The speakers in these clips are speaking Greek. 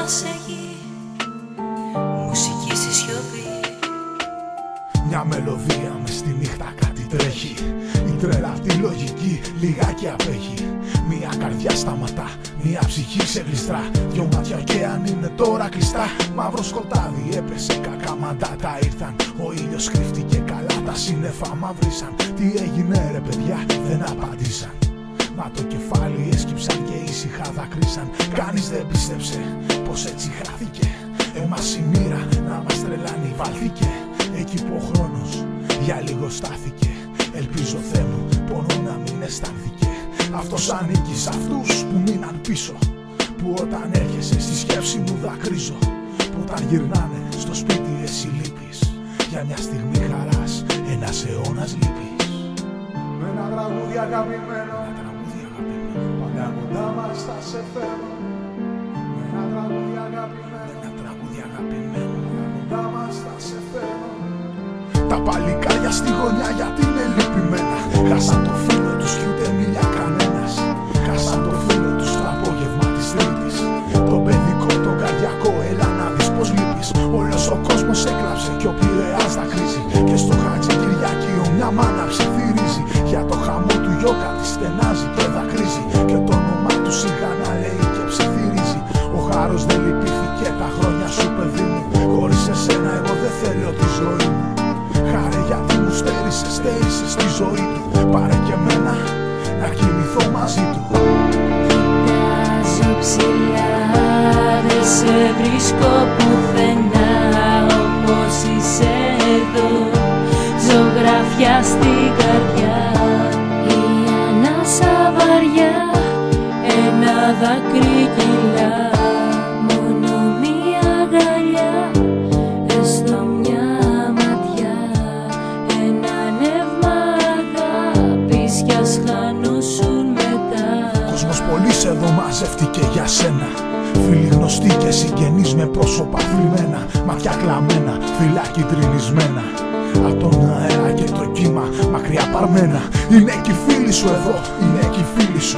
σε γη, μουσική στη σιωπή. Μια μελωδία μες στη νύχτα κάτι τρέχει. Η τρέλα απ' τη λογική λιγάκι απέχει. Μια καρδιά σταματά, μια ψυχή σε γλιστρά. Δυο μάτια ωκεάν είναι τώρα κλειστά. Μαύρο σκοτάδι έπεσε, κακά μαντάτα ήρθαν. Ο ήλιος κρύφτηκε καλά, τα σύννεφα μαυρίσαν. Τι έγινε ρε παιδιά, δεν απαντήσαν. Μα το κεφάλι έσκυψαν και ήσυχα δακρύσαν. Κανείς δεν πίστεψε πως έτσι χάθηκε. Εμάς η μοίρα να μας τρελάνει βάλθηκε. Εκεί που ο χρόνος για λίγο στάθηκε. Ελπίζω Θεέ μου πόνο να μην αισθάνθηκε. Αυτός ανήκει σε αυτούς που μείναν πίσω. Που όταν έρχεσαι στη σκέψη μου δακρύζω. Που όταν γυρνάνε στο σπίτι εσύ λείπεις. Για μια στιγμή χαράς ένας αιώνας λείπεις. Με ένα τραγούδι αγαπημένο, πάντα κοντά μας θα σε φέρω. Με ένα τραγούδι αγαπημένο, κοντά μας θα σε φέρω. Τα παλικάρια στη γωνιά γιατί είναι λυπημένα. Χάσαν το φίλο τους κι ούτε μιλιά κανένας. Χάσαν το φίλο τους το απόγευμα της Τρίτης. Το παιδικό, το καρδιακό, έλα να δεις πως λείπεις. Όλος ο κόσμος έκλαψε κι ο Πειραιάς δακρύζει. Και στο Χατζηκυριάκιο μια μάνα ψιθυρίζει. Για το χαμό του γιώκα τη στενάζει και δακρύζει. Και το όνομά του σιγά να λέει και ψιθυρίζει. Ο χάρος δεν λυπήθηκε τα χρόνια σου παιδί μου. Χωρίς εσένα εγώ δεν θέλω τη ζωή μου. Χάρε γιατί μου στέρισες στη ζωή του. Πάρε και μένα να κοιμηθώ μαζί του. Κοιτάζω ψηλά, δεν σε βρίσκω πουθενά. Όμως είσαι εδώ, ζωγραφιά στην καρδιά. Η ανάσα βαριά, ένα δάκρυ κυλά. Μόνο μία αγκαλιά, έστω μια ματιά. Ένα νεύμα αγάπης κι ας χανούσουν μετά. Κόσμος πολύς εδώ μαζεύτηκε για σένα. Φίλοι γνωστοί και συγγενείς με πρόσωπα θλιμμένα. Ματιά κλαμμένα, φυλάκι τρινισμένα. Απ' τον αέρα και το κύμα μακριά παρμένα. Είναι και οι φίλοι σου εδώ, είναι και οι φίλοι σου.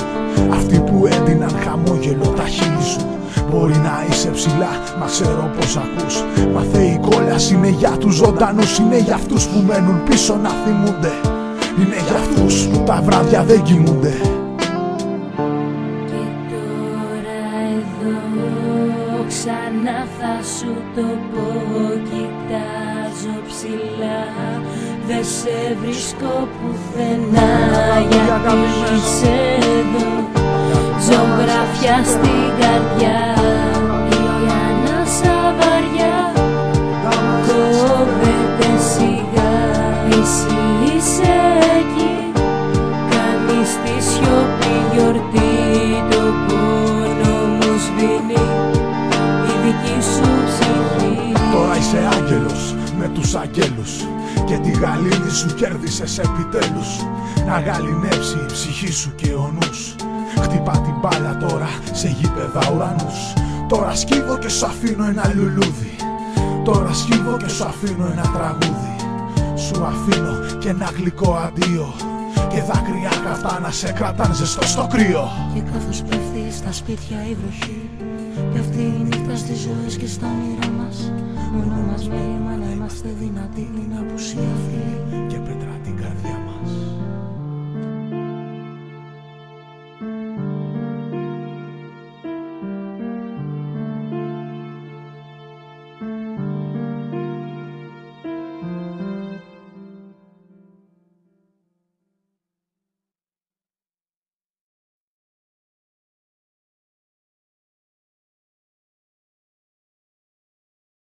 Αυτοί που έδιναν χαμόγελο τα χείλη σου. Μπορεί να είσαι ψηλά, μα ξέρω πως ακούς. Μα η κόλαση είναι για τους ζωντανούς. Είναι για αυτούς που μένουν πίσω να θυμούνται. Είναι για αυτούς που τα βράδια δεν κοιμούνται. Και τώρα εδώ ξανά θα σου το πω. Κοιτάζω ψηλά, δεν σε βρίσκω πουθενά. Γιατί είσαι εδώ, ζωγραφιά στην καρδιά. Η ανάσα βαριά κόβεται σιγά. Εσύ είσαι εκεί, κάνεις τη σιωπή γιορτή. Το πόνο μου σβήνει η δική σου ψυχή. Τώρα είσαι άγγελος με τους αγγέλους. Και τη γαλήνη σου κέρδισες επιτέλους. Να γαληνεύσει η ψυχή σου και ο νους. Χτυπά την μπάλα τώρα σε γήπεδα ουρανούς. Τώρα σκύβω και σου αφήνω ένα λουλούδι. Τώρα σκύβω και σου αφήνω ένα τραγούδι. Σου αφήνω και ένα γλυκό αντίο. Και δάκρυα καυτά να σε κρατάν ζεστό στο κρύο. Και καθώς πέφτει στα σπίτια η βροχή, πέφτει η νύχτα στις ζωές και στα όνειρά μας. Μόνο μας μέλημα να είμαστε δυνατοί.